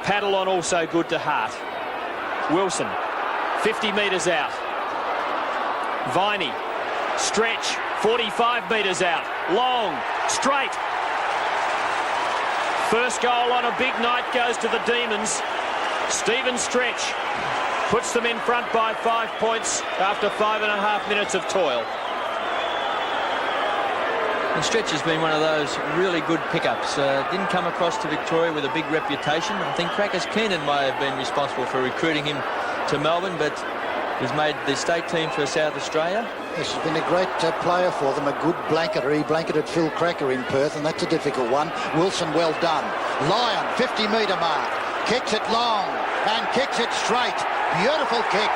Paddle on also good to Hart. Wilson, 50 metres out. Viney, stretch, 45 metres out. Long, straight. First goal on a big night goes to the Demons. Stephen Stretch puts them in front by 5 points after 5.5 minutes of toil. And Stretch has been one of those really good pickups. Didn't come across to Victoria with a big reputation. I think Crackers Keenan may have been responsible for recruiting him to Melbourne, but he's made the state team for South Australia. Yes, he's been a great player for them, a good blanketer. He blanketed Phil Cracker in Perth, and that's a difficult one. Wilson, well done. Lyon, 50-metre mark. Kicks it long and kicks it straight. Beautiful kick.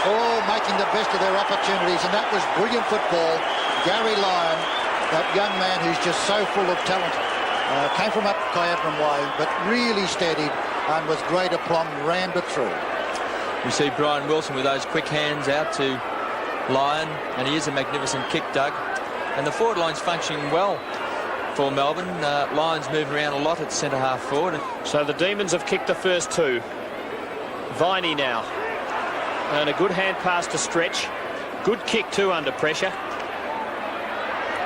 All making the best of their opportunities, and that was brilliant football. Gary Lyon, that young man who's just so full of talent, came from up Kyabram Way, but really steadied and with great aplomb rammed it through. We see Brian Wilson with those quick hands out to Lyon, and he is a magnificent kick, Doug. And the forward line's functioning well for Melbourne. Lyon's moving around a lot at centre-half forward. So the Demons have kicked the first two. Viney now. And a good hand pass to Stretch. Good kick too under pressure.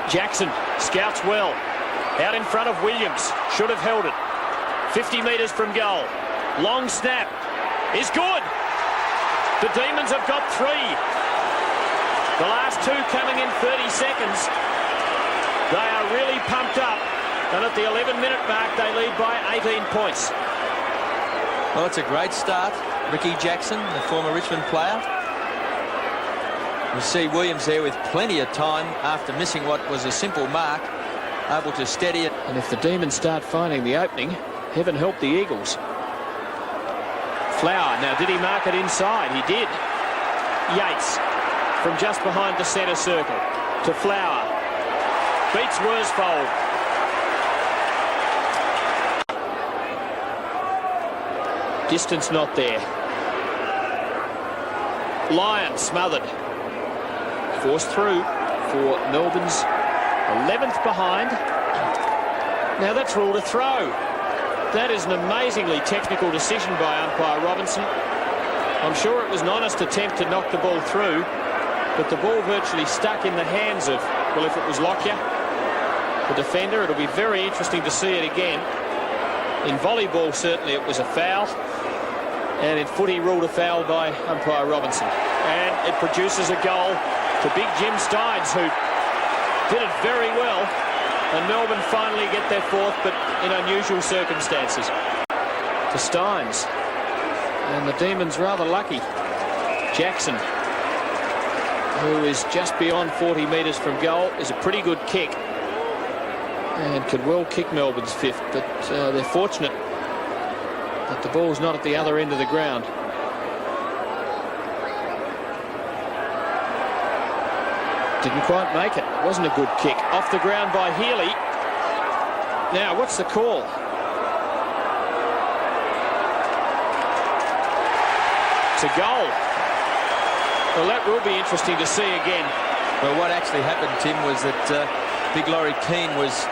Jackson scouts well. Out in front of Williams. Should have held it. 50 metres from goal. Long snap is good. The Demons have got 3. The last 2 coming in 30 seconds. They are really pumped up. And at the 11-minute mark, they lead by 18 points. Well, it's a great start. Ricky Jackson, the former Richmond player. You see Williams there with plenty of time after missing what was a simple mark, able to steady it. And if the Demons start finding the opening, heaven help the Eagles. Flower, now did he mark it inside? He did. Yates from just behind the centre circle to Flower. Beats Worsfold. Distance not there. Lyon smothered. Forced through for Melbourne's 11th behind. Now that's ruled a throw. That is an amazingly technical decision by umpire Robinson. I'm sure it was an honest attempt to knock the ball through, but the ball virtually stuck in the hands of, well, if it was Lockyer, the defender. It'll be very interesting to see it again. In volleyball, certainly it was a foul, and in footy ruled a foul by umpire Robinson. And it produces a goal to big Jim Steins, who did it very well. And Melbourne finally get their 4th, but in unusual circumstances. To Steins. And the Demons rather lucky. Jackson, who is just beyond 40 metres from goal, is a pretty good kick. And could well kick Melbourne's 5th, but they're fortunate that the ball's not at the other end of the ground. Didn't quite make it. It wasn't a good kick. Off the ground by Healy. Now, what's the call? It's a goal. Well, that will be interesting to see again. Well, what actually happened, Tim, was that Big Laurie Keane was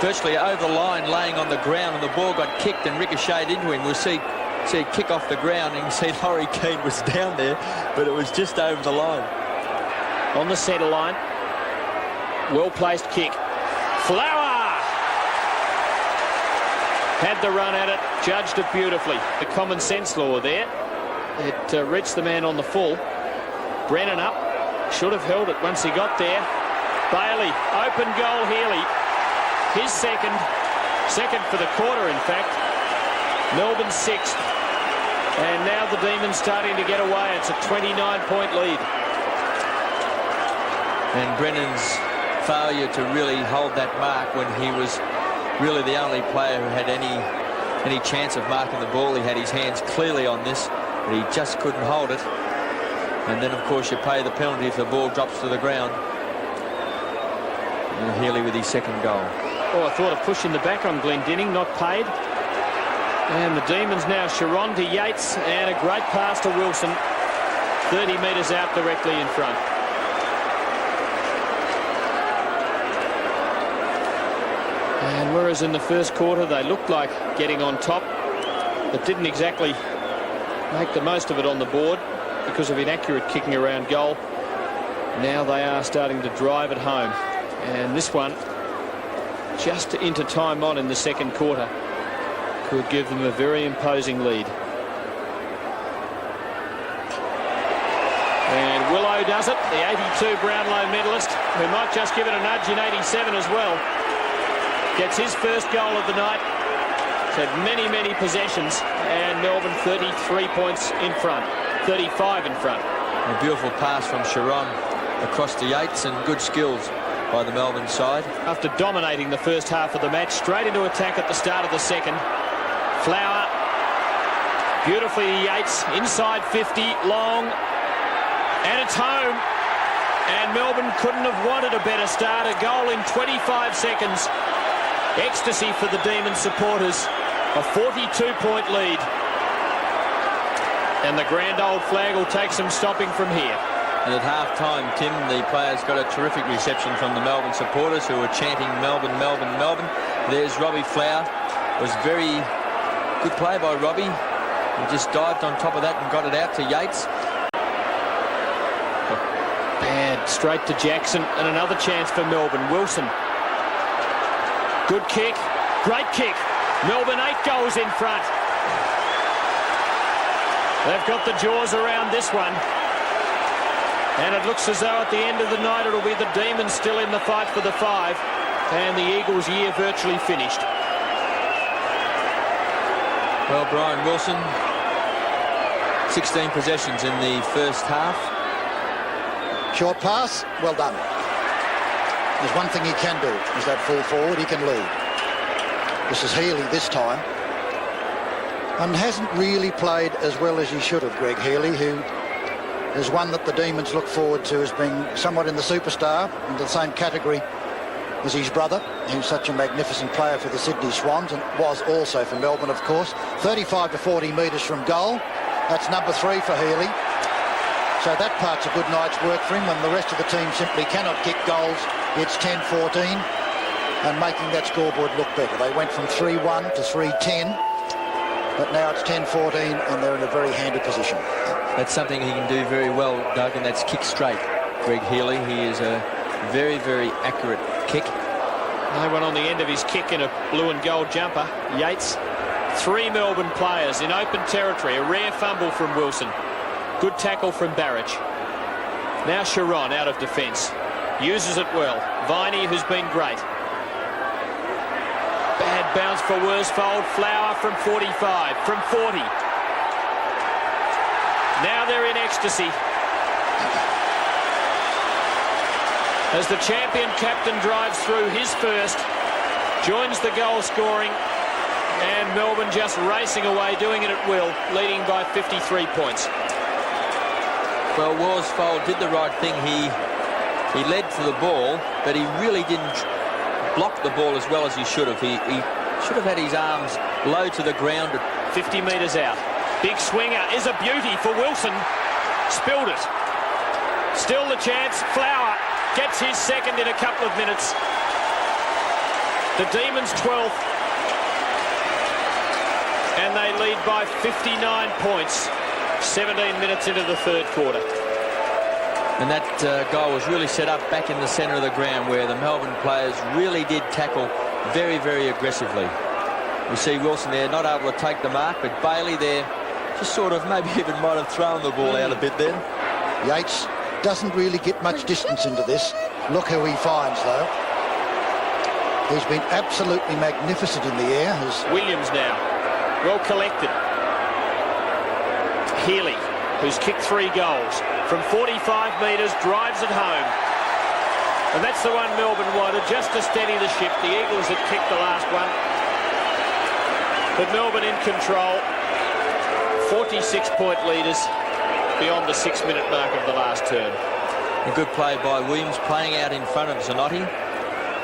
virtually over the line, laying on the ground, and the ball got kicked and ricocheted into him. We'll see it kick off the ground, and you can see Laurie Keane was down there, but it was just over the line. On the centre line. Well-placed kick. Flower! Had the run at it, judged it beautifully. The common sense law there. It reached the man on the full. Brennan up. Should have held it once he got there. Bailey, open goal, Healy. His second for the quarter, in fact. Melbourne's 6th. And now the Demons starting to get away. It's a 29-point lead. And Brennan's failure to really hold that mark when he was really the only player who had any chance of marking the ball. He had his hands clearly on this, but he just couldn't hold it. And then, of course, you pay the penalty if the ball drops to the ground. And Healy with his 2nd goal. Oh, I thought of pushing the back on Glendinning, not paid. And the Demons now, Sharon to Yates, and a great pass to Wilson. 30 metres out directly in front. And whereas in the first quarter they looked like getting on top, but didn't exactly make the most of it on the board because of inaccurate kicking around goal, now they are starting to drive it home. And this one, just into time on in the second quarter, could give them a very imposing lead. And Willow does it, the 82 Brownlow medalist, who might just give it a nudge in 87 as well. Gets his first goal of the night. He's had many, many possessions, and Melbourne 33 points in front, 35 in front. A beautiful pass from Sharon across to Yates, and good skills by the Melbourne side. After dominating the first half of the match, straight into attack at the start of the second. Flower, beautifully Yates, inside 50, long, and it's home. And Melbourne couldn't have wanted a better start. A goal in 25 seconds. Ecstasy for the Demon supporters. A 42-point lead. And the grand old flag will take some stopping from here. And at half-time, Tim, the players got a terrific reception from the Melbourne supporters who were chanting Melbourne, Melbourne, Melbourne. There's Robbie Flower. It was very good play by Robbie. He just dived on top of that and got it out to Yates. Bad, straight to Jackson, and another chance for Melbourne. Wilson. Good kick, great kick. Melbourne 8 goals in front. They've got the jaws around this one. And it looks as though at the end of the night it'll be the Demons still in the fight for the 5. And the Eagles' year virtually finished. Well, Brian Wilson, 16 possessions in the first half. Short pass, well done. There's one thing he can do, is that full forward, he can lead. This is Healy this time. And hasn't really played as well as he should have, Greg Healy, who is one that the Demons look forward to as being somewhat in the superstar, in the same category as his brother, who's such a magnificent player for the Sydney Swans, and was also for Melbourne, of course. 35 to 40 metres from goal. That's number 3 for Healy. So that part's a good night's work for him, when the rest of the team simply cannot kick goals. It's 10-14, and making that scoreboard look better. They went from 3-1 to 3-10, but now it's 10-14, and they're in a very handy position. That's something he can do very well, Doug, and that's kick straight. Greg Healy, he is a very, very accurate kick. No one on the end of his kick in a blue and gold jumper. Yates. 3 Melbourne players in open territory. A rare fumble from Wilson. Good tackle from Barrage. Now Sharon out of defence. Uses it well. Viney, who's been great. Bad bounce for Worsfold. Flower from 45, from 40. Now they're in ecstasy. As the champion captain drives through his first, joins the goal scoring, and Melbourne just racing away, doing it at will, leading by 53 points. Well, Worsfold did the right thing. He led to the ball, but he really didn't block the ball as well as he should have. He should have had his arms low to the ground. 50 metres out. Big swinger is a beauty for Wilson. Spilled it. Still the chance. Flower gets his second in a couple of minutes. The Demons 12th. And they lead by 59 points. 17 minutes into the third quarter. And that goal was really set up back in the centre of the ground, where the Melbourne players really did tackle very, very aggressively. We see Wilson there not able to take the mark, but Bailey there just sort of maybe even might have thrown the ball out a bit then. Yates doesn't really get much distance into this. Look who he finds, though. He's been absolutely magnificent in the air. Williams now, well collected. Healy, who's kicked 3 goals from 45 metres, drives it home. And that's the one Melbourne wanted, just to steady the ship. The Eagles had kicked the last one. But Melbourne in control. 46-point leaders beyond the 6-minute mark of the last term. A good play by Williams, playing out in front of Zanotti.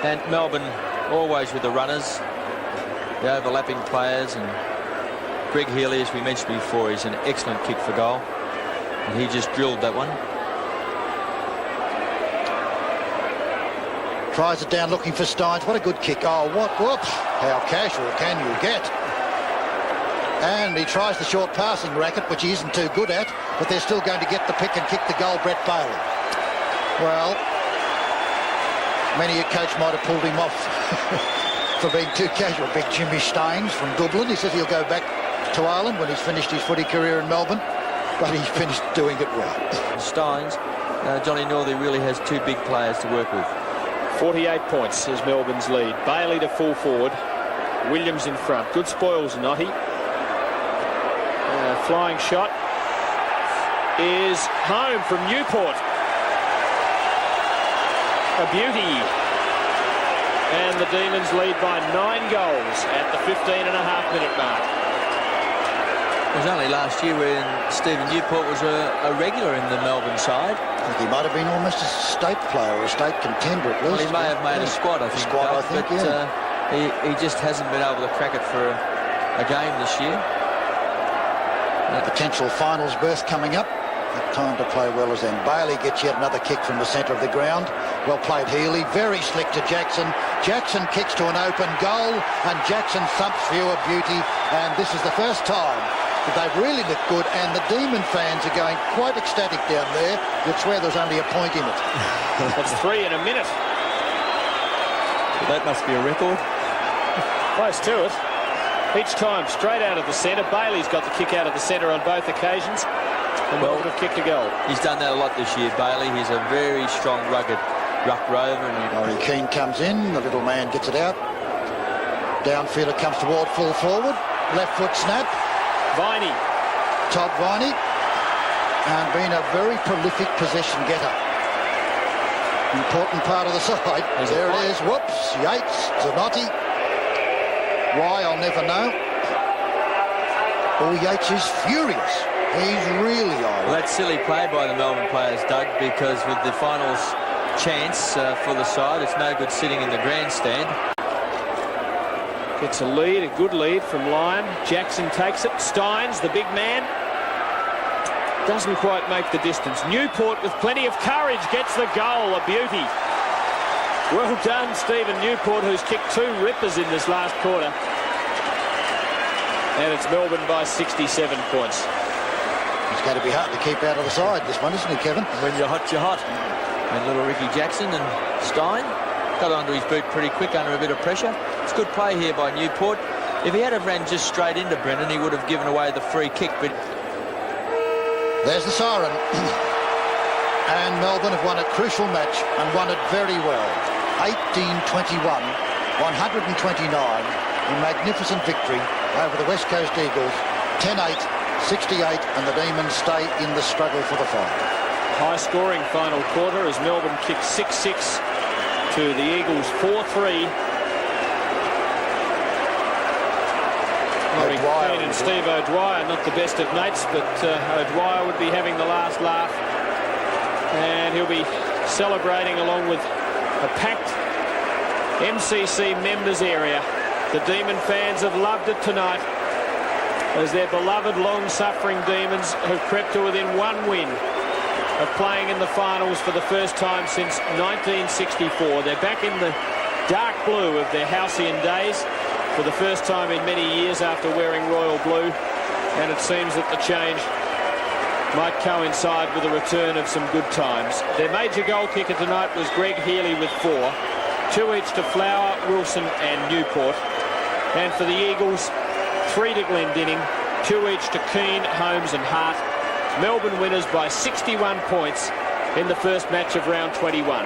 And Melbourne always with the runners, the overlapping players, and Greg Healy, as we mentioned before, is an excellent kick for goal. And he just drilled that one. Tries it down looking for Steins. What a good kick. Oh, what? Whoops. How casual can you get? And he tries the short passing racket, which he isn't too good at, but they're still going to get the pick and kick the goal, Brett Bailey. Well, many a coach might have pulled him off for being too casual. Big Jimmy Steins from Dublin. He says he'll go back to Ireland when he's finished his footy career in Melbourne, but he finished doing it well. Steins, Johnny Northey really has two big players to work with. 48 points is Melbourne's lead. Bailey to full forward. Williams in front. Good spoils, Notty. Flying shot is home from Newport. A beauty. And the Demons lead by 9 goals at the 15.5-minute mark. It was only last year when Stephen Newport was a regular in the Melbourne side. He might have been almost a state player or a state contender at least. Well, he may have made a squad, I think. He just hasn't been able to crack it for a game this year. Potential finals berth coming up. That time to play well as then. Bailey gets yet another kick from the centre of the ground. Well played, Healy. Very slick to Jackson. Jackson kicks to an open goal, and Jackson thumps for a beauty. And this is the first time that they've really looked good, and the Demon fans are going quite ecstatic down there. You'd swear there's only a point in it. That's 3 in a minute. That must be a record. Close to it. Each time straight out of the centre. Bailey's got the kick out of the centre on both occasions, and Melbourne have kicked a goal. He's done that a lot this year, Bailey. He's a very strong, rugged ruck rover. Laurie Keane comes in. The little man gets it out. Downfielder comes toward full forward. Left foot snap. Viney. Todd Viney. And been a very prolific possession getter. Important part of the side. There it is. Whoops. Yates. Zanotti. Why, I'll never know. Oh, Yates is furious. He's really on. Well, that's silly play by the Melbourne players, Doug, because with the finals chance for the side, it's no good sitting in the grandstand. Gets a lead, a good lead from Lyon. Jackson takes it. Steins, the big man, doesn't quite make the distance. Newport with plenty of courage gets the goal, a beauty. Well done, Stephen Newport, who's kicked 2 rippers in this last quarter. And it's Melbourne by 67 points. It's going to be hard to keep out of the side, this one, isn't it, Kevin? When you're hot, you're hot. And little Ricky Jackson and Stein got onto his boot pretty quick under a bit of pressure. It's good play here by Newport. If he had have ran just straight into Brendan, he would have given away the free kick. But there's the siren. And Melbourne have won a crucial match and won it very well. 18-21, 129, a magnificent victory over the West Coast Eagles. 10-8, 68, and the Demons stay in the struggle for the final. High-scoring final quarter as Melbourne kicked 6-6 to the Eagles 4-3. Laurie Keane and Steve O'Dwyer, not the best of mates, but O'Dwyer would be having the last laugh. And he'll be celebrating along with a packed MCC members area. The Demon fans have loved it tonight as their beloved long-suffering Demons have crept to within 1 win of playing in the finals for the first time since 1964. They're back in the dark blue of their halcyon days for the first time in many years after wearing royal blue, and it seems that the change might coincide with the return of some good times. Their major goal kicker tonight was Greg Healy with 4, 2 each to Flower, Wilson and Newport. And for the Eagles, 3 to Glendinning, 2 each to Keane, Holmes and Hart. Melbourne winners by 61 points in the first match of round 21.